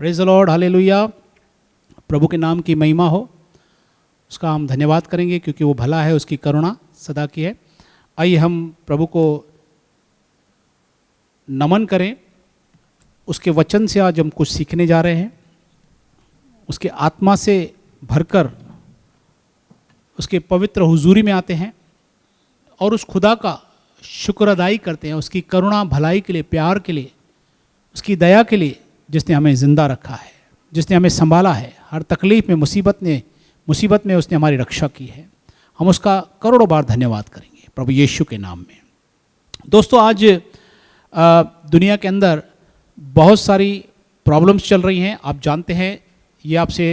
Praise the lord, hallelujah. प्रभु के नाम की महिमा हो, उसका हम धन्यवाद करेंगे क्योंकि वो भला है, उसकी करुणा सदा की है। आइए हम प्रभु को नमन करें। उसके वचन से आज हम कुछ सीखने जा रहे हैं। उसके आत्मा से भरकर उसके पवित्र हुजूरी में आते हैं और उस खुदा का शुक्र अदाई करते हैं, उसकी करुणा, भलाई के लिए, प्यार के लिए, उसकी दया के लिए, जिसने हमें ज़िंदा रखा है, जिसने हमें संभाला है। हर तकलीफ़ में, मुसीबत में उसने हमारी रक्षा की है। हम उसका करोड़ों बार धन्यवाद करेंगे प्रभु यीशु के नाम में। दोस्तों, आज दुनिया के अंदर बहुत सारी प्रॉब्लम्स चल रही हैं। आप जानते हैं, ये आपसे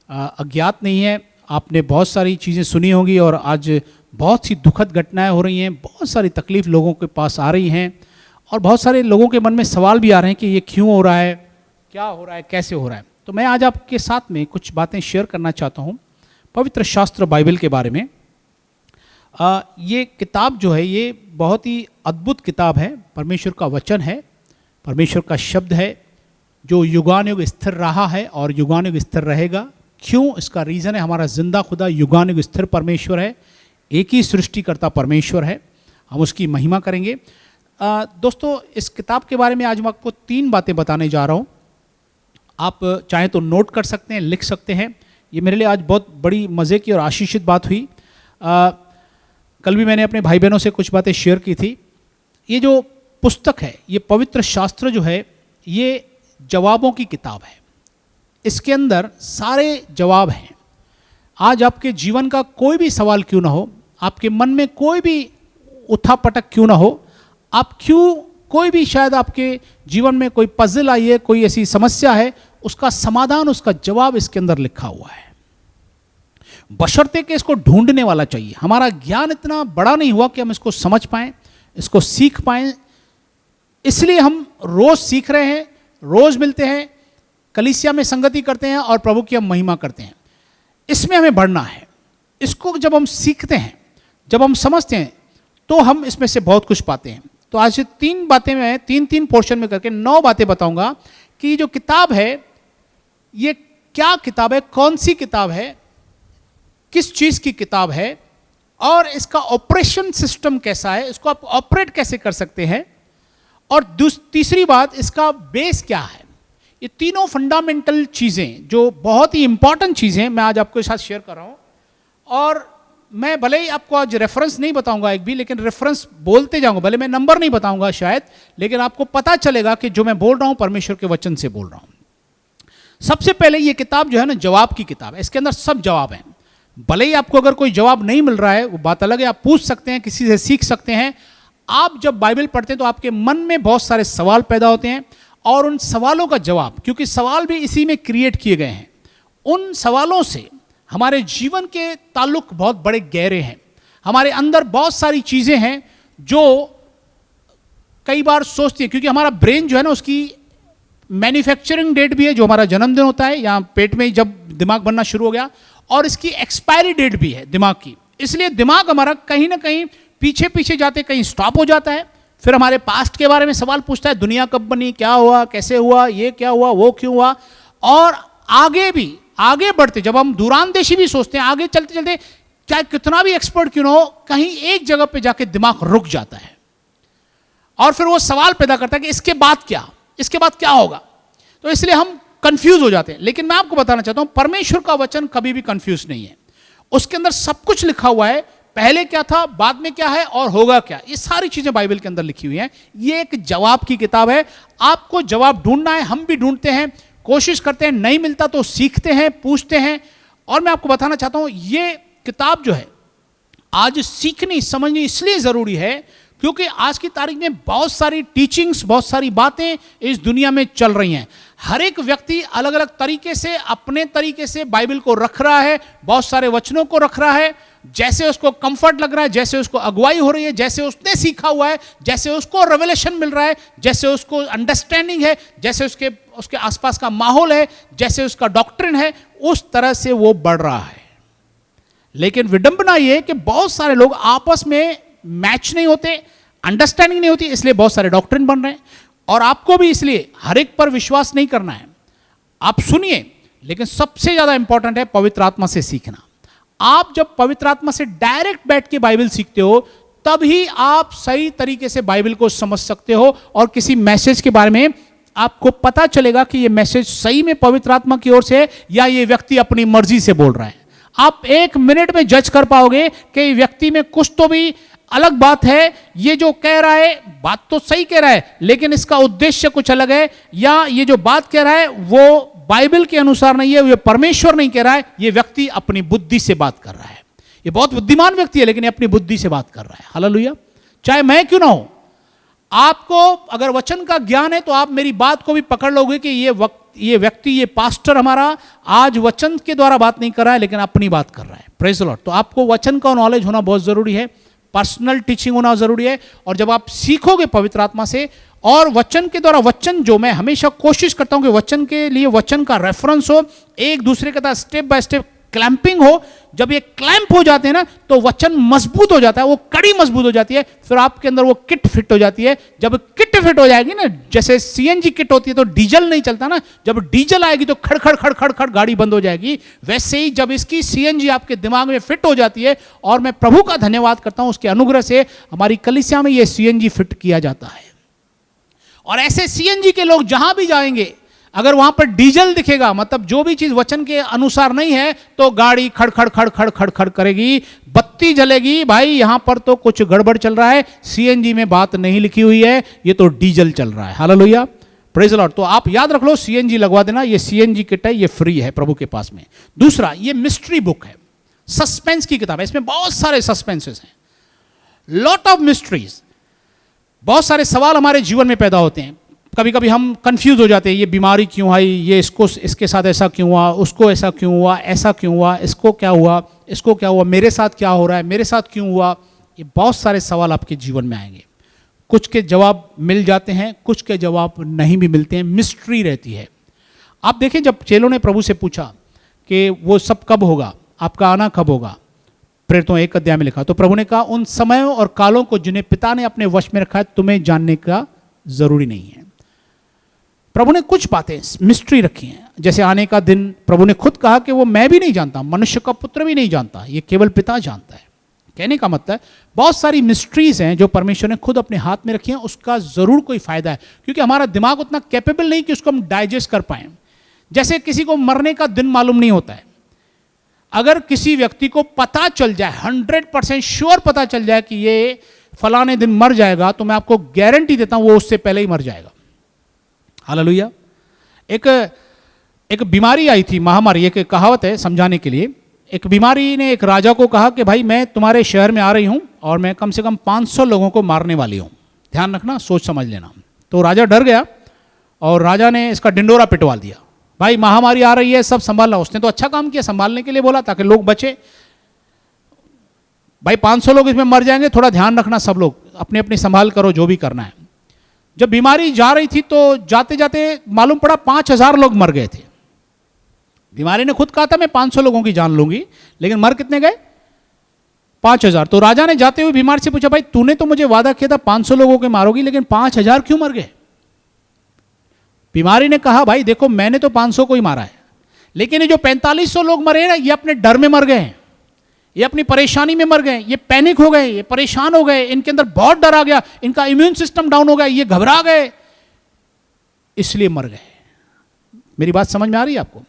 अज्ञात नहीं है। आपने बहुत सारी चीज़ें सुनी होंगी और आज बहुत सी दुखद घटनाएं हो रही हैं। बहुत सारी तकलीफ़ लोगों के पास आ रही हैं और बहुत सारे लोगों के मन में सवाल भी आ रहे हैं कि ये क्यों हो रहा है, क्या हो रहा है, कैसे हो रहा है। तो मैं आज आपके साथ में कुछ बातें शेयर करना चाहता हूँ पवित्र शास्त्र बाइबल के बारे में। ये किताब जो है, ये बहुत ही अद्भुत किताब है। परमेश्वर का वचन है, परमेश्वर का शब्द है जो युगानुयुग स्थिर रहा है और युगानुयुग स्थिर रहेगा। क्यों? इसका रीज़न है, हमारा जिंदा खुदा युगानुयुग स्थिर परमेश्वर है, एक ही सृष्टिकर्ता परमेश्वर है। हम उसकी महिमा करेंगे। दोस्तों, इस किताब के बारे में आज मैं आपको 3 बातें बताने जा रहा हूँ। आप चाहें तो नोट कर सकते हैं, लिख सकते हैं। ये मेरे लिए आज बहुत बड़ी मज़े की और आशीषित बात हुई। कल भी मैंने अपने भाई बहनों से कुछ बातें शेयर की थी। ये जो पुस्तक है, ये पवित्र शास्त्र जो है, ये जवाबों की किताब है। इसके अंदर सारे जवाब हैं। आज आपके जीवन का कोई भी सवाल क्यों ना हो, आपके मन में कोई भी उठापटक क्यों ना हो, आप क्यों, कोई भी शायद आपके जीवन में कोई पजल आई है, कोई ऐसी समस्या है, उसका समाधान, उसका जवाब इसके अंदर लिखा हुआ है। बशर्ते कि इसको ढूंढने वाला चाहिए। हमारा ज्ञान इतना बड़ा नहीं हुआ कि हम इसको समझ पाएं, इसको सीख पाएं। इसलिए हम रोज सीख रहे हैं, रोज मिलते हैं, कलीसिया में संगति करते हैं और प्रभु की हम महिमा करते हैं। इसमें हमें बढ़ना है। इसको जब हम सीखते हैं, जब हम समझते हैं, तो हम इसमें से बहुत कुछ पाते हैं। तो आज 3 बातें मैं 3 पोर्शन में करके 9 बातें बताऊंगा कि जो किताब है, ये क्या किताब है, कौन सी किताब है, किस चीज़ की किताब है और इसका ऑपरेशन सिस्टम कैसा है, इसको आप ऑपरेट कैसे कर सकते हैं, और तीसरी बात, इसका बेस क्या है। ये तीनों फंडामेंटल चीज़ें जो बहुत ही इंपॉर्टेंट चीज़ें मैं आज आपके साथ शेयर कर रहा हूँ। और मैं भले ही आपको आज रेफरेंस नहीं बताऊंगा एक भी, लेकिन रेफरेंस बोलते जाऊंगा। भले मैं नंबर नहीं बताऊंगा शायद, लेकिन आपको पता चलेगा कि जो मैं बोल रहा हूँ परमेश्वर के वचन से बोल रहा हूँ। सबसे पहले ये किताब जो है ना, जवाब की किताब है। इसके अंदर सब जवाब हैं। भले ही आपको अगर कोई जवाब नहीं मिल रहा है, वो बात अलग है, आप पूछ सकते हैं, किसी से सीख सकते हैं। आप जब बाइबल पढ़ते हैं तो आपके मन में बहुत सारे सवाल पैदा होते हैं और उन सवालों का जवाब, क्योंकि सवाल भी इसी में क्रिएट किए गए हैं, उन सवालों से हमारे जीवन के ताल्लुक बहुत बड़े गहरे हैं। हमारे अंदर बहुत सारी चीज़ें हैं जो कई बार सोचती है, क्योंकि हमारा ब्रेन जो है ना, उसकी मैन्युफैक्चरिंग डेट भी है, जो हमारा जन्मदिन होता है, यहाँ पेट में जब दिमाग बनना शुरू हो गया, और इसकी एक्सपायरी डेट भी है दिमाग की। इसलिए दिमाग हमारा कहीं ना कहीं पीछे पीछे जाते कहीं स्टॉप हो जाता है। फिर हमारे पास्ट के बारे में सवाल पूछता है, दुनिया कब बनी, क्या हुआ, कैसे हुआ, ये क्या हुआ, वो क्यों हुआ। और आगे भी आगे बढ़ते, जब हम दूरांदेशी भी सोचते हैं, आगे चलते चलते चाहे कितना भी एक्सपर्ट क्यों ना हो, कहीं एक जगह पे जाके दिमाग रुक जाता है और फिर वो सवाल पैदा करता है कि इसके बाद क्या, इसके बाद क्या होगा। तो इसलिए हम कंफ्यूज हो जाते हैं। लेकिन मैं आपको बताना चाहता हूं, परमेश्वर का वचन कभी भी कंफ्यूज नहीं है। उसके अंदर सब कुछ लिखा हुआ है, पहले क्या था, बाद में क्या है और होगा क्या, ये सारी चीजें बाइबल के अंदर लिखी हुई हैं। ये एक जवाब की किताब है। आपको जवाब ढूंढना है, हम भी ढूंढते हैं, कोशिश करते हैं, नहीं मिलता तो सीखते हैं, पूछते हैं। और मैं आपको बताना चाहता हूं, ये किताब जो है आज सीखनी समझनी इसलिए जरूरी है क्योंकि आज की तारीख में बहुत सारी टीचिंग्स, बहुत सारी बातें इस दुनिया में चल रही हैं। हर एक व्यक्ति अलग अलग तरीके से, अपने तरीके से बाइबल को रख रहा है, बहुत सारे वचनों को रख रहा है, जैसे उसको कंफर्ट लग रहा है, जैसे उसको अगुवाई हो रही है, जैसे उसने सीखा हुआ है, जैसे उसको रेवलेशन मिल रहा है, जैसे उसको अंडरस्टैंडिंग है, जैसे उसके आसपास का माहौल है, जैसे उसका डॉक्ट्रिन है, उस तरह से वो बढ़ रहा है। लेकिन विडंबना ये है कि बहुत सारे लोग आपस में मैच नहीं होते, अंडरस्टैंडिंग नहीं होती, इसलिए बहुत सारे डॉक्ट्रिन बन रहे हैं। और आपको भी इसलिए हर एक पर विश्वास नहीं करना है। आप सुनिए, लेकिन सबसे ज्यादा इंपॉर्टेंट है पवित्र आत्मा से सीखना। आप जब पवित्र आत्मा से डायरेक्ट बैठ के बाइबल सीखते हो, तभी आप सही तरीके से बाइबल को समझ सकते हो और किसी मैसेज के बारे में आपको पता चलेगा कि ये मैसेज सही में पवित्र आत्मा की ओर से है या ये व्यक्ति अपनी मर्जी से बोल रहा है। आप 1 मिनट में जज कर पाओगे कि व्यक्ति में कुछ तो भी अलग बात है, ये जो कह रहा है बात तो सही कह रहा है लेकिन इसका उद्देश्य कुछ अलग है, या ये जो बात कह रहा है वो बाइबल के अनुसार नहीं है, ये परमेश्वर नहीं कह रहा है, ये व्यक्ति अपनी बुद्धि से बात कर रहा है। ये बहुत बुद्धिमान व्यक्ति है लेकिन ये अपनी बुद्धि से बात कर रहा है। हालेलुया। चाहे मैं क्यों ना हूं, आपको अगर वचन का ज्ञान है तो आप मेरी बात को भी पकड़ लोगे कि ये व्यक्ति, ये पास्टर हमारा आज वचन के द्वारा बात नहीं कर रहा है लेकिन अपनी बात कर रहा है। Praise the Lord. तो आपको वचन का नॉलेज होना बहुत जरूरी है, पर्सनल टीचिंग होना जरूरी है। और जब आप सीखोगे पवित्र आत्मा से और वचन के द्वारा, वचन जो मैं हमेशा कोशिश करता हूं कि वचन के लिए वचन का रेफरेंस हो, एक दूसरे के साथ स्टेप बाय स्टेप क्लैंपिंग हो। जब ये क्लैंप हो जाते हैं ना तो वचन मजबूत हो जाता है, वो कड़ी मजबूत हो जाती है, फिर आपके अंदर वो किट फिट हो जाती है। जब किट फिट हो जाएगी ना, जैसे सीएनजी किट होती है तो डीजल नहीं चलता ना, जब डीजल आएगी तो खड़ खड़ खड़ खड़ खड़ गाड़ी बंद हो जाएगी। वैसे ही जब इसकी सीएनजी आपके दिमाग में फिट हो जाती है, और मैं प्रभु का धन्यवाद करता हूं उसके अनुग्रह से हमारी कलीसिया में ये सीएनजी फिट किया जाता है। और ऐसे सीएनजी के लोग जहां भी जाएंगे, अगर वहां पर डीजल दिखेगा, मतलब जो भी चीज वचन के अनुसार नहीं है, तो गाड़ी खड़ खड़ खड़ खड़ खड़ खड़ करेगी, बत्ती जलेगी, भाई यहां पर तो कुछ गड़बड़ चल रहा है, सीएनजी में बात नहीं लिखी हुई है, ये तो डीजल चल रहा है। Hallelujah, praise the Lord. तो आप याद रख लो, सीएनजी लगवा देना, ये सीएनजी किट है, ये फ्री है प्रभु के पास में। दूसरा, ये मिस्ट्री बुक है, सस्पेंस की किताब है, इसमें बहुत सारे सस्पेंसेस हैं, लॉट ऑफ मिस्ट्रीज। बहुत सारे सवाल हमारे जीवन में पैदा होते हैं, कभी कभी हम कंफ्यूज हो जाते हैं, ये बीमारी क्यों आई, ये इसके साथ ऐसा क्यों हुआ, उसको ऐसा क्यों हुआ, ऐसा क्यों हुआ, इसको क्या हुआ, इसको क्या हुआ, मेरे साथ क्या हो रहा है, मेरे साथ क्यों हुआ। ये बहुत सारे सवाल आपके जीवन में आएंगे, कुछ के जवाब मिल जाते हैं, कुछ के जवाब नहीं भी मिलते हैं, मिस्ट्री रहती है। आप देखें, जब चेलों ने प्रभु से पूछा कि वो सब कब होगा, आपका आना कब होगा, प्रेरितों 1 अध्याय में लिखा, तो प्रभु ने कहा, उन समयों और कालों को जिन्हें पिता ने अपने वश में रखा है तुम्हें जानने का जरूरी नहीं है। प्रभु ने कुछ बातें मिस्ट्री रखी हैं, जैसे आने का दिन प्रभु ने खुद कहा कि वो मैं भी नहीं जानता, मनुष्य का पुत्र भी नहीं जानता, ये केवल पिता जानता है। कहने का मतलब बहुत सारी मिस्ट्रीज हैं जो परमेश्वर ने खुद अपने हाथ में रखी हैं, उसका जरूर कोई फायदा है, क्योंकि हमारा दिमाग उतना कैपेबल नहीं कि उसको हम डाइजेस्ट कर पाए। जैसे किसी को मरने का दिन मालूम नहीं होता है, अगर किसी व्यक्ति को पता चल जाए, 100% श्योर पता चल जाए कि ये फलाने दिन मर जाएगा, तो मैं आपको गारंटी देता हूं वो उससे पहले ही मर जाएगा। हालेलुया। एक बीमारी आई थी, महामारी, एक कहावत है समझाने के लिए। एक बीमारी ने एक राजा को कहा कि भाई मैं तुम्हारे शहर में आ रही हूं और मैं कम से कम 500 लोगों को मारने वाली हूं, ध्यान रखना, सोच समझ लेना। तो राजा डर गया और राजा ने इसका डिंडोरा पिटवा दिया, भाई महामारी आ रही है, सब संभालना। उसने तो अच्छा काम किया, संभालने के लिए बोला ताकि लोग बचे। भाई 500 लोग इसमें मर जाएंगे, थोड़ा ध्यान रखना, सब लोग अपनी अपनी संभाल करो, जो भी करना है। जब बीमारी जा रही थी तो जाते जाते मालूम पड़ा 5000 लोग मर गए थे। बीमारी ने खुद कहा था मैं 500 लोगों की जान लूंगी, लेकिन मर कितने गए? 5000। तो राजा ने जाते हुए बीमारी से पूछा, भाई तूने तो मुझे वादा किया था 500 लोगों के मारोगी, लेकिन 5000 क्यों मर गए? बीमारी ने कहा, भाई देखो मैंने तो 500 को ही मारा है, लेकिन ये जो 4500 लोग मरे हैं ना, ये अपने डर में मर गए हैं, ये अपनी परेशानी में मर गए, ये पैनिक हो गए, ये परेशान हो गए, इनके अंदर बहुत डर आ गया, इनका इम्यून सिस्टम डाउन हो गया, ये घबरा गए, इसलिए मर गए। मेरी बात समझ में आ रही है आपको?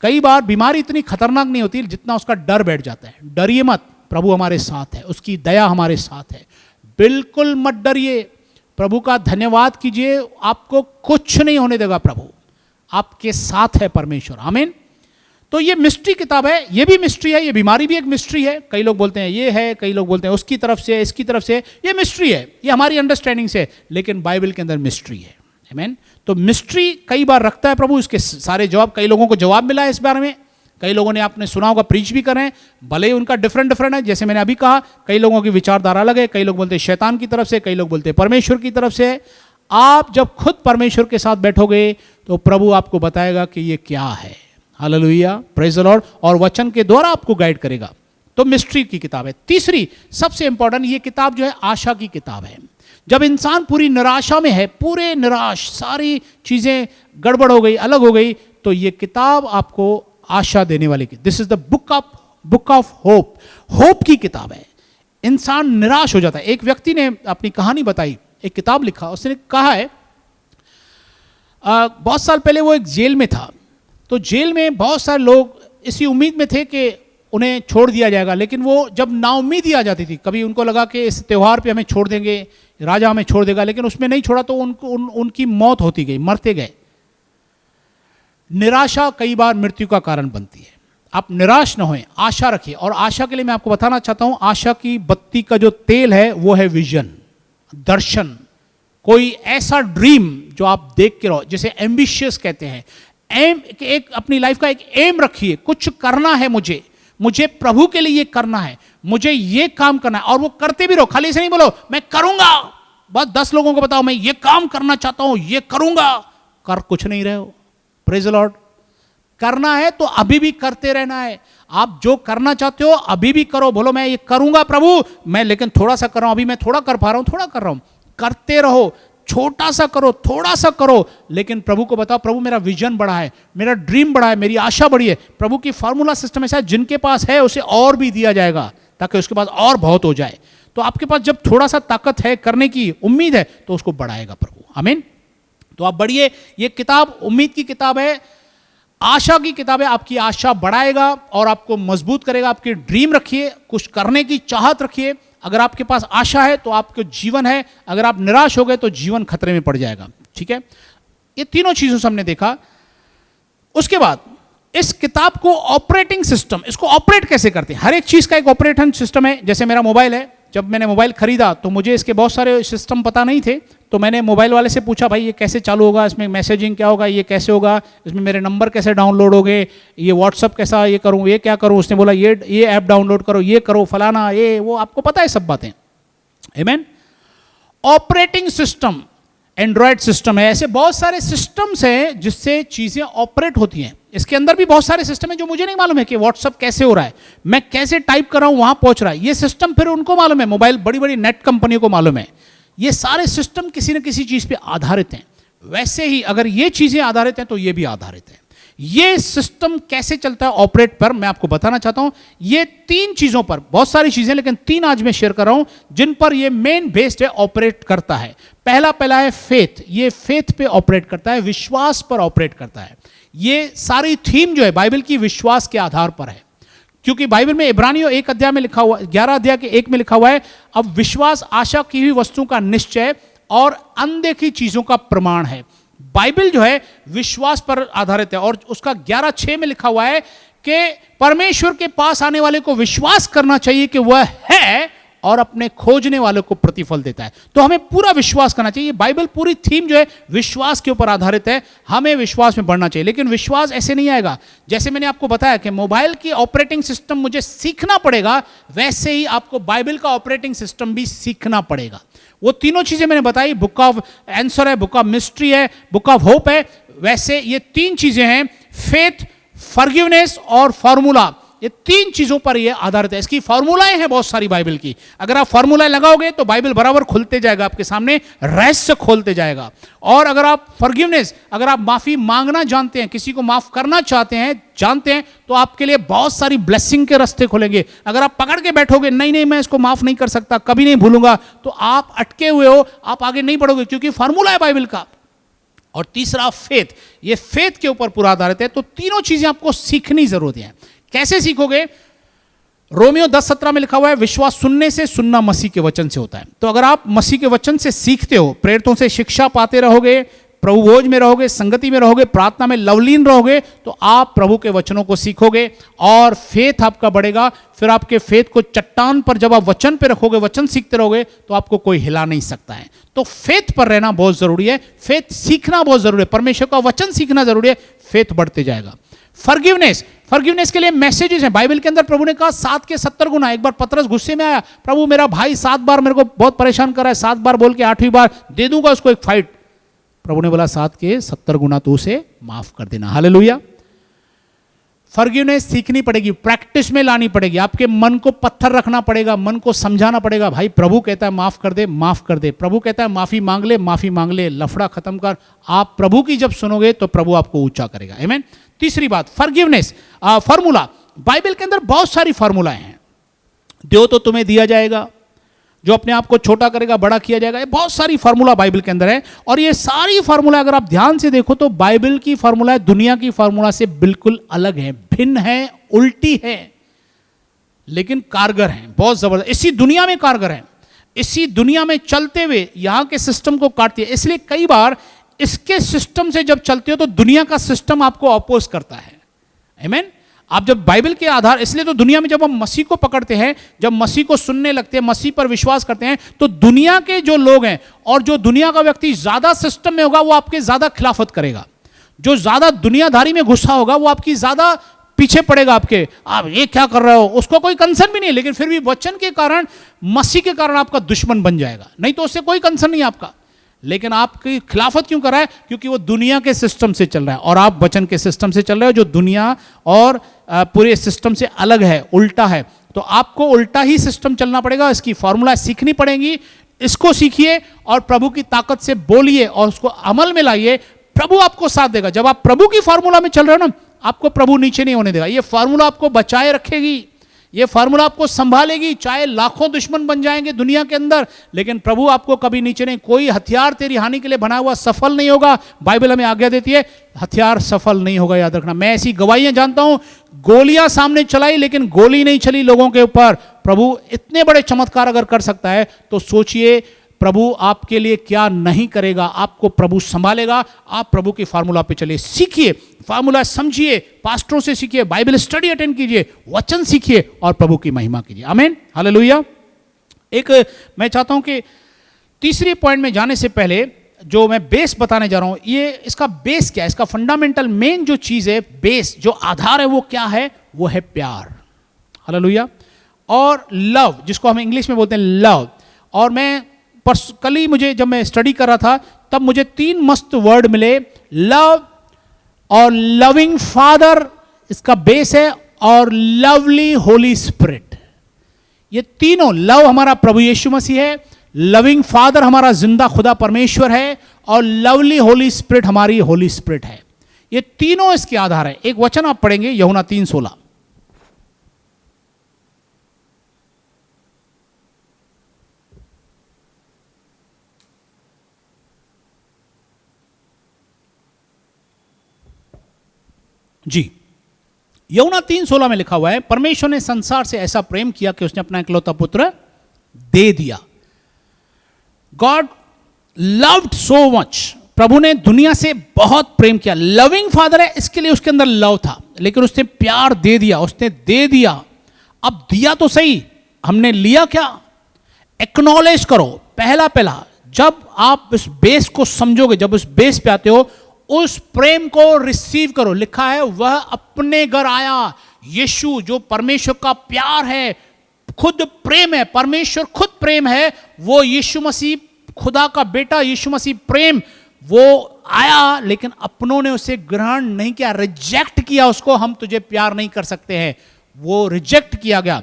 कई बार बीमारी इतनी खतरनाक नहीं होती जितना उसका डर बैठ जाता है। डरिए मत, प्रभु हमारे साथ है, उसकी दया हमारे साथ है, बिल्कुल मत डरिए, प्रभु का धन्यवाद कीजिए, आपको कुछ नहीं होने देगा, प्रभु आपके साथ है, परमेश्वर। आमीन। तो ये मिस्ट्री किताब है, ये भी मिस्ट्री है, ये बीमारी भी एक मिस्ट्री है। कई लोग बोलते हैं ये है, कई लोग बोलते हैं उसकी तरफ से, इसकी तरफ से, ये मिस्ट्री है, ये हमारी अंडरस्टैंडिंग से, लेकिन बाइबल के अंदर मिस्ट्री है। आमीन। तो मिस्ट्री कई बार रखता है प्रभु, इसके सारे जवाब, कई लोगों को जवाब मिला है इस बारे में, कई लोगों ने आपने सुना होगा प्रीच भी करें, भले ही उनका डिफरेंट है। जैसे मैंने अभी कहा, कई लोगों की विचारधारा अलग है, कई लोग बोलते हैं शैतान की तरफ से, कई लोग बोलते हैं परमेश्वर की तरफ से। आप जब खुद परमेश्वर के साथ बैठोगे तो प्रभु आपको बताएगा कि ये क्या है। Hallelujah, praise the Lord. और वचन के द्वारा आपको गाइड करेगा। तो मिस्ट्री की किताब है। तीसरी सबसे इंपॉर्टेंट, ये किताब जो है आशा की किताब है। जब इंसान पूरी निराशा में है, पूरे निराश, सारी चीजें गड़बड़ हो गई, अलग हो गई, तो ये किताब आपको आशा देने वाली की, this is the book of hope, hope की किताब है। इंसान निराश हो जाता है। एक व्यक्ति ने अपनी कहानी बताई, एक किताब लिखा, उसने कहा है बहुत साल पहले वो एक जेल में था, तो जेल में बहुत सारे लोग इसी उम्मीद में थे कि उन्हें छोड़ दिया जाएगा, लेकिन वो जब नाउम्मीदी आ जाती थी, कभी उनको लगा कि इस त्यौहार पे हमें छोड़ देंगे, राजा हमें छोड़ देगा, लेकिन उसमें नहीं छोड़ा तो उनकी मौत होती गई, मरते गए। निराशा कई बार मृत्यु का कारण बनती है। आप निराश न होएं, आशा रखिए। और आशा के लिए मैं आपको बताना चाहता हूं, आशा की बत्ती का जो तेल है वो है विजन, दर्शन, कोई ऐसा ड्रीम जो आप देख के रहो, जिसे एम्बिशियस कहते हैं। एम, एक अपनी लाइफ का एक एम रखिए, कुछ करना है मुझे प्रभु के लिए ये करना है, मुझे ये काम करना है, और वो करते भी रहो। खाली ऐसे नहीं बोलो मैं करूंगा, बस 10 लोगों को बताओ मैं ये काम करना चाहता हूं, ये करूंगा, कर कुछ नहीं रहे हो। Praise the Lord. करना है तो अभी भी करते रहना है। आप जो करना चाहते हो अभी भी करो, बोलो मैं ये करूंगा प्रभु, मैं लेकिन थोड़ा सा कर रहा हूं, अभी मैं थोड़ा कर पा रहा हूं, थोड़ा कर रहा हूं। करते रहो, छोटा सा करो, थोड़ा सा करो, लेकिन प्रभु को बताओ प्रभु मेरा विजन बड़ा है, मेरा ड्रीम बड़ा है, मेरी आशा बड़ी है। प्रभु की फार्मूला सिस्टम ऐसा है, जिनके पास है उसे और भी दिया जाएगा, ताकि उसके पास और बहुत हो जाए। तो आपके पास जब थोड़ा सा ताकत है, करने की उम्मीद है, तो उसको बढ़ाएगा प्रभु। आमीन। तो आप बढ़िए। ये किताब उम्मीद की किताब है, आशा की किताब है। आपकी आशा बढ़ाएगा और आपको मजबूत करेगा। आपकी ड्रीम रखिए, कुछ करने की चाहत रखिए। अगर आपके पास आशा है तो आपको जीवन है, अगर आप निराश हो गए तो जीवन खतरे में पड़ जाएगा। ठीक है, ये तीनों चीजों से हमने देखा। उसके बाद इस किताब को ऑपरेटिंग सिस्टम, इसको ऑपरेट कैसे करते हैं। हर एक चीज का एक ऑपरेटिंग सिस्टम है। जैसे मेरा मोबाइल है, जब मैंने मोबाइल खरीदा तो मुझे इसके बहुत सारे सिस्टम पता नहीं थे, तो मैंने मोबाइल वाले से पूछा भाई ये कैसे चालू होगा, इसमें मैसेजिंग क्या होगा, ये कैसे होगा, इसमें मेरे नंबर कैसे डाउनलोड होंगे, ये व्हाट्सअप कैसा ये करूँ, ये क्या करूँ। उसने बोला ये ऐप डाउनलोड करो, ये करो, फलाना, ये वो, आपको पता है सब बातें। आमीन। ऑपरेटिंग सिस्टम, एंड्रॉयड सिस्टम है, ऐसे बहुत सारे सिस्टम्स हैं जिससे चीजें ऑपरेट होती हैं। इसके अंदर भी बहुत सारे सिस्टम है जो मुझे नहीं मालूम है कि व्हाट्सअप कैसे हो रहा है, मैं कैसे टाइप कर रहा हूं वहां पहुंच रहा है। ये सिस्टम फिर उनको मालूम है, मोबाइल बड़ी बड़ी नेट कंपनियों को मालूम है। ये सारे सिस्टम किसी न किसी चीज पे आधारित हैं। वैसे ही अगर ये चीजें आधारित हैं तो ये भी आधारित है। ये सिस्टम कैसे चलता है ऑपरेट पर, मैं आपको बताना चाहता हूं। ये 3 चीजों पर, बहुत सारी चीजें लेकिन 3 आज मैं शेयर कर रहा हूं जिन पर ये मेन बेस्ड है, ऑपरेट करता है। पहला है फेथ। ये फेथ पे ऑपरेट करता है, विश्वास पर ऑपरेट करता है। ये सारी थीम जो है बाइबल की विश्वास के आधार पर है, क्योंकि बाइबल में इब्रानियों 1 अध्याय में लिखा हुआ, 11 अध्याय के 1 में लिखा हुआ है, अब विश्वास आशा की हुई वस्तु का निश्चय और अनदेखी चीजों का प्रमाण है। बाइबल जो है विश्वास पर आधारित है। और उसका 11:6 में लिखा हुआ है कि परमेश्वर के पास आने वाले को विश्वास करना चाहिए कि वह है और अपने खोजने वालों को प्रतिफल देता है। तो हमें पूरा विश्वास करना चाहिए। बाइबल पूरी थीम जो है विश्वास के ऊपर आधारित है। हमें विश्वास में बढ़ना चाहिए, लेकिन विश्वास ऐसे नहीं आएगा। जैसे मैंने आपको बताया कि मोबाइल की ऑपरेटिंग सिस्टम मुझे सीखना पड़ेगा, वैसे ही आपको बाइबल का ऑपरेटिंग सिस्टम भी सीखना पड़ेगा। वो तीनों चीजें मैंने बताई, बुक ऑफ आंसर है, बुक ऑफ मिस्ट्री है, बुक ऑफ होप है। वैसे ये 3 चीजें हैं, फेथ, फॉरगिवनेस और फॉर्मूला। ये 3 चीजों पर ये आधारित है। इसकी फॉर्मूलाएं हैं बहुत सारी बाइबल की। अगर आप फॉर्मूलाएं लगाओगे तो बाइबल बराबर खुलते जाएगा, आपके सामने रहस्य खोलते जाएगा। और अगर आप फॉरगिवनेस, अगर आप माफी मांगना जानते हैं, किसी को माफ करना चाहते हैं, जानते हैं, तो आपके लिए बहुत सारी ब्लेसिंग के रास्ते खुलेंगे। अगर आप पकड़ के बैठोगे नहीं मैं इसको माफ नहीं कर सकता, कभी नहीं भूलूंगा, तो आप अटके हुए हो, आप आगे नहीं बढ़ोगे, क्योंकि फॉर्मूला है बाइबल का। और तीसरा फेथ, ये फेथ के ऊपर पूरा आधारित है। तो तीनों चीजें आपको सीखनी जरूरत है। कैसे सीखोगे? रोमियो 10:17 में लिखा हुआ है, विश्वास सुनने से, सुनना मसीह के वचन से होता है। तो अगर आप मसीह के वचन से सीखते हो, प्रेरितों से शिक्षा पाते रहोगे, प्रभु भोज में रहोगे, संगति में रहोगे, प्रार्थना में लवलीन रहोगे, तो आप प्रभु के वचनों को सीखोगे और फेथ आपका बढ़ेगा। फिर आपके फेथ को चट्टान पर जब आप वचन पे रखोगे, वचन सीखते रहोगे, तो आपको कोई हिला नहीं सकता है। तो फेथ पर रहना बहुत जरूरी है, फेथ सीखना बहुत जरूरी है, परमेश्वर का वचन सीखना जरूरी है, फेथ बढ़ते जाएगा। फॉरगिवनेस, फॉरगिवनेस के लिए मैसेजेस हैं बाइबल के अंदर। प्रभु ने कहा 7 के 70 गुना। एक बार पतरस गुस्से में आया, प्रभु मेरा भाई 7 बार मेरे को बहुत परेशान कर रहा है, 7 बार बोल के 8वीं बार दे दूंगा उसको एक फाइट। प्रभु ने बोला 7 के 70 गुना तो उसे माफ कर देना। हालेलुया। फॉरगिवनेस सीखनी पड़ेगी, प्रैक्टिस में लानी पड़ेगी, आपके मन को पत्थर रखना पड़ेगा, मन को समझाना पड़ेगा, भाई प्रभु कहता है माफ कर दे, माफ कर दे, प्रभु कहता है माफी मांग ले, माफी मांग ले, लफड़ा खत्म कर। आप प्रभु की जब सुनोगे तो प्रभु आपको ऊंचा करेगा। आमीन। तीसरी बात, फॉरगिवनेस फॉर्मूला। बाइबल के अंदर बहुत सारी फॉर्मूलाएं हैं। दो तो तुम्हें दिया जाएगा, जो अपने आप को छोटा करेगा बड़ा किया जाएगा। ये बहुत सारी फार्मूला बाइबल के अंदर है, और ये सारी फार्मूला अगर आप ध्यान से देखो तो बाइबल की फार्मूला दुनिया की फार्मूला से बिल्कुल अलग है, भिन्न है, उल्टी है, लेकिन कारगर है, बहुत जबरदस्त। इसी दुनिया में कारगर है, इसी दुनिया में चलते हुए यहां के सिस्टम को काटती है। इसलिए कई बार इसके सिस्टम से जब चलते हो तो दुनिया का सिस्टम आपको अपोज करता है। आमीन। आप जब बाइबल के आधार, इसलिए तो दुनिया में जब हम मसीह को पकड़ते हैं, जब मसीह को सुनने लगते हैं, मसीह पर विश्वास करते हैं, तो दुनिया के जो लोग हैं और जो दुनिया का व्यक्ति ज्यादा सिस्टम में होगा वो आपके ज्यादा खिलाफत करेगा, जो ज्यादा दुनियादारी में घुसा होगा वो आपकी ज्यादा पीछे पड़ेगा आपके, आप ये क्या कर रहे हो, उसको कोई कंसर्न भी नहीं, लेकिन फिर भी वचन के कारण, मसीह के कारण आपका दुश्मन बन जाएगा। नहीं तो उससे कोई कंसर्न नहीं आपका, लेकिन आपकी खिलाफत क्यों कर रहा है? क्योंकि वो दुनिया के सिस्टम से चल रहा है और आप वचन के सिस्टम से चल रहे हो जो दुनिया और पूरे सिस्टम से अलग है, उल्टा है। तो आपको उल्टा ही सिस्टम चलना पड़ेगा, इसकी फॉर्मूला सीखनी पड़ेगी। इसको सीखिए और प्रभु की ताकत से बोलिए और उसको अमल में लाइए, प्रभु आपको साथ देगा। जब आप प्रभु की फॉर्मूला में चल रहे हो ना, आपको प्रभु नीचे नहीं होने देगा। ये फॉर्मूला आपको बचाए रखेगी, ये फार्मूला आपको संभालेगी, चाहे लाखों दुश्मन बन जाएंगे दुनिया के अंदर, लेकिन प्रभु आपको कभी नीचे नहीं। कोई हथियार तेरी हानि के लिए बना हुआ सफल नहीं होगा। बाइबल हमें आज्ञा देती है हथियार सफल नहीं होगा, याद रखना। मैं ऐसी गवाहियां जानता हूं, गोलियां सामने चलाई लेकिन गोली नहीं चली लोगों के ऊपर। प्रभु इतने बड़े चमत्कार अगर कर सकता है तो सोचिए प्रभु आपके लिए क्या नहीं करेगा। आपको प्रभु संभालेगा। आप प्रभु की फार्मूला पे चलिए, सीखिए, फार्मूला समझिए, पास्टरों से सीखिए, बाइबल स्टडी अटेंड कीजिए, वचन सीखिए और प्रभु की महिमा कीजिए। आमीन, हालेलुया। एक मैं चाहता हूं कि तीसरी पॉइंट में जाने से पहले जो मैं बेस बताने जा रहा हूं, ये इसका बेस क्या है, इसका फंडामेंटल मेन जो चीज है, बेस जो आधार है वो क्या है? वो है प्यार। हालेलुया। और लव, जिसको हम इंग्लिश में बोलते हैं लव। और मैं कल ही मुझे जब मैं स्टडी कर रहा था तब मुझे 3 मस्त वर्ड मिले, लव और लविंग फादर इसका बेस है, और लवली होली स्पिरिट। ये तीनों, लव हमारा प्रभु यीशु मसीह है, लविंग फादर हमारा जिंदा खुदा परमेश्वर है, और लवली होली स्पिरिट हमारी होली स्पिरिट है। ये तीनों इसके आधार है। एक वचन आप पढ़ेंगे यूहन्ना 3:16। जी, यूहन्ना 3:16 में लिखा हुआ है, परमेश्वर ने संसार से ऐसा प्रेम किया कि उसने अपना इकलौता पुत्र दे दिया। गॉड लव्ड सो मच, प्रभु ने दुनिया से बहुत प्रेम किया। लविंग फादर है, इसके लिए उसके अंदर लव था, लेकिन उसने प्यार दे दिया, उसने दे दिया। अब दिया तो सही, हमने लिया क्या? एक्नॉलेज करो। पहला जब आप इस बेस को समझोगे, जब उस बेस पे आते हो, उस प्रेम को रिसीव करो। लिखा है वह अपने घर आया। यीशु जो परमेश्वर का प्यार है, खुद प्रेम है, परमेश्वर खुद प्रेम है, वो यीशु मसीह खुदा का बेटा यीशु मसीह प्रेम, वो आया, लेकिन अपनों ने उसे ग्रहण नहीं किया, रिजेक्ट किया उसको। हम तुझे प्यार नहीं कर सकते हैं, वो रिजेक्ट किया गया।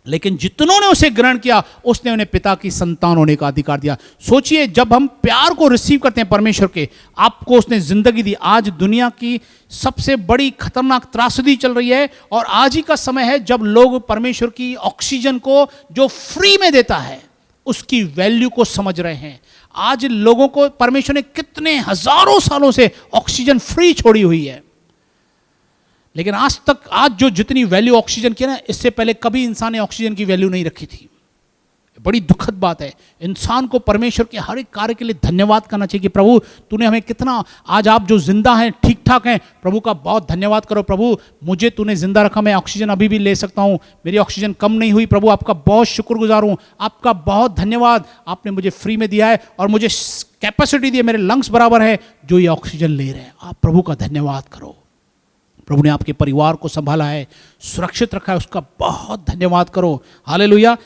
लेकिन जितनों ने उसे ग्रहण किया, उसने उन्हें पिता की संतान होने का अधिकार दिया। सोचिए, जब हम प्यार को रिसीव करते हैं परमेश्वर के, आपको उसने जिंदगी दी। आज दुनिया की सबसे बड़ी खतरनाक त्रासदी चल रही है, और आज ही का समय है जब लोग परमेश्वर की ऑक्सीजन को जो फ्री में देता है उसकी वैल्यू को समझ रहे हैं। आज लोगों को परमेश्वर ने कितने हजारों सालों से ऑक्सीजन फ्री छोड़ी हुई है, लेकिन आज जो जितनी वैल्यू ऑक्सीजन की है ना, इससे पहले कभी इंसान ने ऑक्सीजन की वैल्यू नहीं रखी थी। बड़ी दुखद बात है। इंसान को परमेश्वर के हर एक कार्य के लिए धन्यवाद करना चाहिए कि प्रभु तूने हमें कितना, आज आप जो जिंदा हैं, ठीक ठाक हैं, प्रभु का बहुत धन्यवाद करो। प्रभु मुझे तूने जिंदा रखा, मैं ऑक्सीजन अभी भी ले सकता हूं, मेरी ऑक्सीजन कम नहीं हुई। प्रभु आपका बहुत शुक्रगुजार हूं, आपका बहुत धन्यवाद, आपने मुझे फ्री में दिया है और मुझे कैपेसिटी दी है, मेरे लंग्स बराबर है जो ये ऑक्सीजन ले रहे हैं। आप प्रभु का धन्यवाद करो। प्रभु ने आपके परिवार को संभाला है, सुरक्षित रखा है, उसका बहुत धन्यवाद करो। हालेलुया।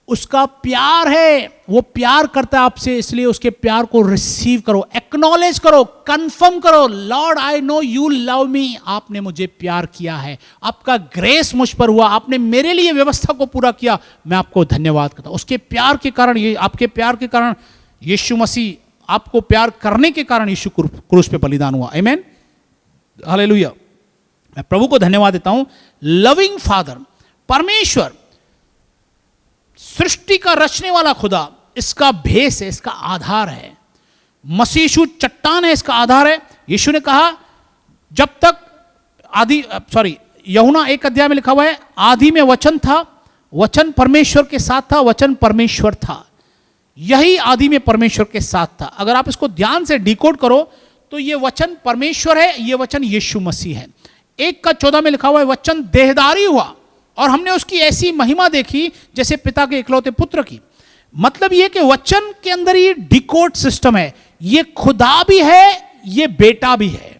उसका प्यार है, वो प्यार करता है आपसे, इसलिए उसके प्यार को रिसीव करो, एक्नॉलेज करो, कंफर्म करो, Lord I know you love me, आपने मुझे प्यार किया है, आपका ग्रेस मुझ पर हुआ, आपने मेरे लिए व्यवस्था को पूरा किया, मैं आपको धन्यवाद करता हूं। उसके प्यार के कारण, ये आपके प्यार के कारण यीशु मसीह आपको प्यार करने के कारण यीशु क्रूस पे बलिदान हुआ। आमेन, हालेलुया। मैं प्रभु को धन्यवाद देता हूं। लविंग फादर, परमेश्वर सृष्टि का रचने वाला खुदा, इसका भेस है, इसका आधार है। मसीह यीशु चट्टान है, इसका आधार है। यीशु ने कहा जब तक यूहन्ना 1 अध्याय में लिखा हुआ है, आदि में वचन था, वचन परमेश्वर के साथ था, वचन परमेश्वर था। यही आदि में परमेश्वर के साथ था। अगर आप इसको ध्यान से डिकोड करो तो ये वचन परमेश्वर है, ये वचन यीशु मसीह है। 1:14 में लिखा हुआ है, वचन देहधारी हुआ और हमने उसकी ऐसी महिमा देखी जैसे पिता के इकलौते पुत्र की। मतलब ये कि वचन के अंदर ये डिकोड सिस्टम है, ये खुदा भी है, ये बेटा भी है।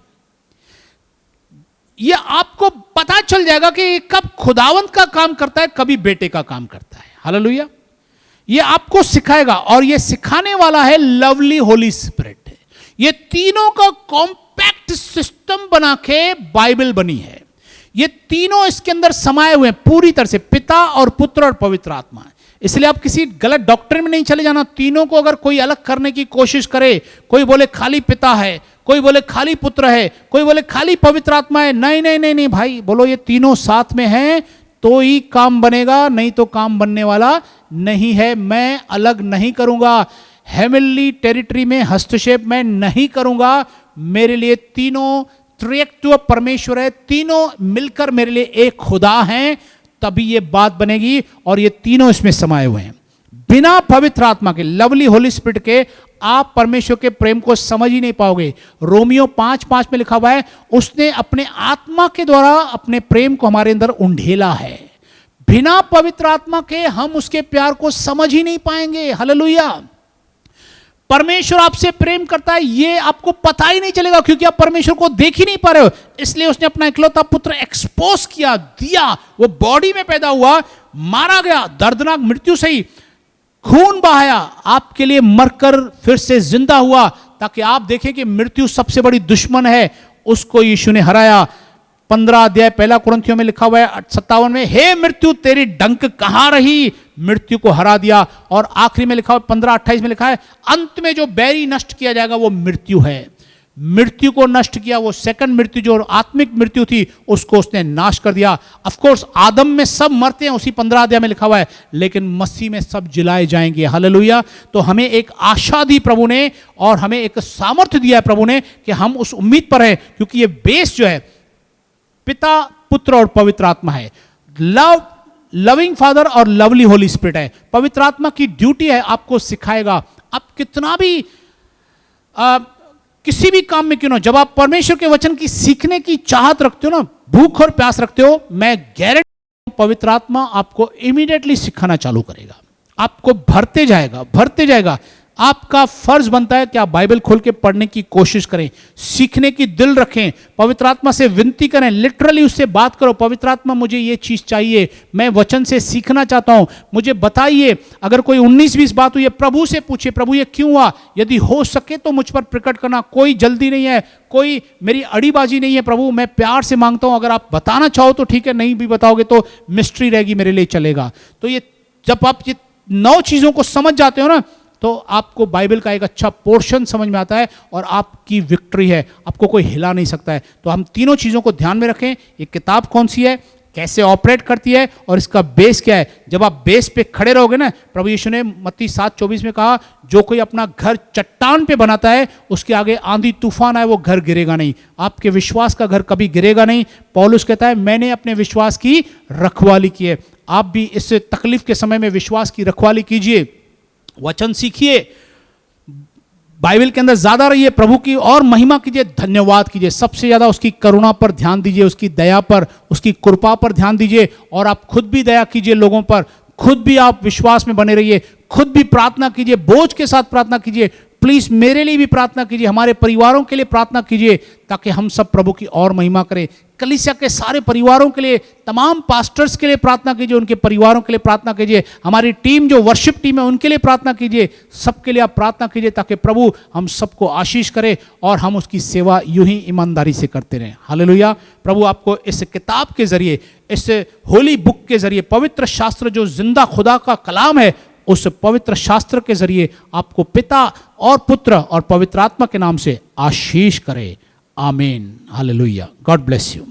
ये आपको पता चल जाएगा कि कब खुदावंत का काम करता है, कभी बेटे का काम करता है। हालेलुया। ये आपको सिखाएगा और ये सिखाने वाला है लवली होली स्पिरिट। ये तीनों का कॉम्पैक्ट सिस्टम बना के बाइबल बनी है। ये तीनों इसके अंदर समाये हुए हैं पूरी तरह से, पिता और पुत्र और पवित्र आत्मा। इसलिए आप किसी गलत डॉक्ट्रिन में नहीं चले जाना। तीनों को अगर कोई अलग करने की कोशिश करे, कोई बोले खाली पिता है, कोई बोले खाली पुत्र है, कोई बोले खाली पवित्र आत्मा है, नहीं नहीं नहीं नहीं भाई, बोलो ये तीनों साथ में हैं तो ही काम बनेगा, नहीं तो काम बनने वाला नहीं है। मैं अलग नहीं करूंगा, हेवनली टेरिटरी में हस्तक्षेप मैं नहीं करूंगा। मेरे लिए तीनों त्रिएक परमेश्वर है, तीनों मिलकर मेरे लिए एक खुदा हैं, तभी ये बात बनेगी। और ये तीनों इसमें समाये हुए हैं। बिना पवित्र आत्मा के, लवली होली स्पिरिट के, आप परमेश्वर के प्रेम को समझ ही नहीं पाओगे। रोमियो 5:5 में लिखा हुआ है, उसने अपने आत्मा के द्वारा अपने प्रेम को हमारे अंदर उंडेला है। बिना पवित्र आत्मा के हम उसके प्यार को समझ ही नहीं पाएंगे। हालेलुया। परमेश्वर आपसे प्रेम करता है ये आपको पता ही नहीं चलेगा, क्योंकि आप परमेश्वर को देख ही नहीं पा रहे हो। इसलिए उसने अपना इकलौता पुत्र एक्सपोज किया, दिया। वो बॉडी में पैदा हुआ, मारा गया, दर्दनाक मृत्यु सही, खून बहाया, आपके लिए मरकर फिर से जिंदा हुआ, ताकि आप देखें कि मृत्यु सबसे बड़ी दुश्मन है, उसको यीशु ने हराया। 15 अध्याय 1 कुरिन्थियों में लिखा हुआ है 57 में, हे मृत्यु तेरी डंक कहां रही, मृत्यु को हरा दिया। और आखिरी में लिखा हुआ 15:28 में लिखा है, अंत में जो बैरी नष्ट किया जाएगा वो मृत्यु है। मृत्यु को नष्ट किया, वो सेकंड मृत्यु जो आत्मिक मृत्यु थी उसको उसने नाश कर दिया। ऑफ कोर्स आदम में सब मरते हैं, उसी 15 अध्याय में लिखा हुआ है, लेकिन मसीह में सब जिलाए जाएंगे। हालेलुया। तो हमें एक आशा दी प्रभु ने, और हमें एक सामर्थ्य दिया है प्रभु ने कि हम उस उम्मीद पर है, क्योंकि ये बेस जो है पिता, पुत्र और पवित्र आत्मा है। लविंग फादर और लवली होली स्पिरिट है। पवित्र आत्मा की ड्यूटी है, आपको सिखाएगा। आप कितना भी किसी भी काम में क्यों ना, जब आप परमेश्वर के वचन की सीखने की चाहत रखते हो ना, भूख और प्यास रखते हो, मैं गारंटी पवित्र आत्मा आपको इमीडिएटली सिखाना चालू करेगा, आपको भरते जाएगा, भरते जाएगा। आपका फर्ज बनता है कि आप बाइबल खोल के पढ़ने की कोशिश करें, सीखने की दिल रखें, पवित्र आत्मा से विनती करें, लिटरली उससे बात करो, पवित्र आत्मा मुझे ये चीज चाहिए, मैं वचन से सीखना चाहता हूं, मुझे बताइए। अगर कोई 19-20 बात हुई है, प्रभु से पूछिए, प्रभु ये क्यों हुआ, यदि हो सके तो मुझ पर प्रकट करना। कोई जल्दी नहीं है, कोई मेरी अड़ीबाजी नहीं है, प्रभु मैं प्यार से मांगता हूं। अगर आप बताना चाहो तो ठीक है, नहीं भी बताओगे तो मिस्ट्री रहेगी, मेरे लिए चलेगा। तो ये जब आप ये 9 चीजों को समझ जाते हो ना, तो आपको बाइबल का एक अच्छा पोर्शन समझ में आता है और आपकी विक्ट्री है, आपको कोई हिला नहीं सकता है। तो हम तीनों चीज़ों को ध्यान में रखें। ये किताब कौन सी है, कैसे ऑपरेट करती है, और इसका बेस क्या है। जब आप बेस पे खड़े रहोगे ना, प्रभु यीशु ने मत्ती 7:24 में कहा, जो कोई अपना घर चट्टान पे बनाता है, उसके आगे आंधी तूफान आए वो घर गिरेगा नहीं। आपके विश्वास का घर कभी गिरेगा नहीं। पौलुस कहता है, मैंने अपने विश्वास की रखवाली की है। आप भी इस तकलीफ के समय में विश्वास की रखवाली कीजिए, वचन सीखिए, बाइबल के अंदर ज्यादा रहिए, प्रभु की और महिमा कीजिए, धन्यवाद कीजिए। सबसे ज्यादा उसकी करुणा पर ध्यान दीजिए, उसकी दया पर, उसकी कृपा पर ध्यान दीजिए। और आप खुद भी दया कीजिए लोगों पर, खुद भी आप विश्वास में बने रहिए, खुद भी प्रार्थना कीजिए, बोझ के साथ प्रार्थना कीजिए। प्लीज मेरे लिए भी प्रार्थना कीजिए, हमारे परिवारों के लिए प्रार्थना कीजिए, ताकि हम सब प्रभु की और महिमा करें। कलीसिया के सारे परिवारों के लिए, तमाम पास्टर्स के लिए प्रार्थना कीजिए, उनके परिवारों के लिए प्रार्थना कीजिए, हमारी टीम जो वर्शिप टीम है उनके लिए प्रार्थना कीजिए, सबके लिए आप प्रार्थना कीजिए, ताकि प्रभु हम सबको आशीष करे और हम उसकी सेवा यूं ही ईमानदारी से करते रहें। हालेलुया। प्रभु आपको इस किताब के जरिए, इस होली बुक के जरिए, पवित्र शास्त्र जो जिंदा खुदा का कलाम है, उस पवित्र शास्त्र के जरिए आपको पिता और पुत्र और पवित्र आत्मा के नाम से आशीष करे। आमीन। हालेलुया। God bless you.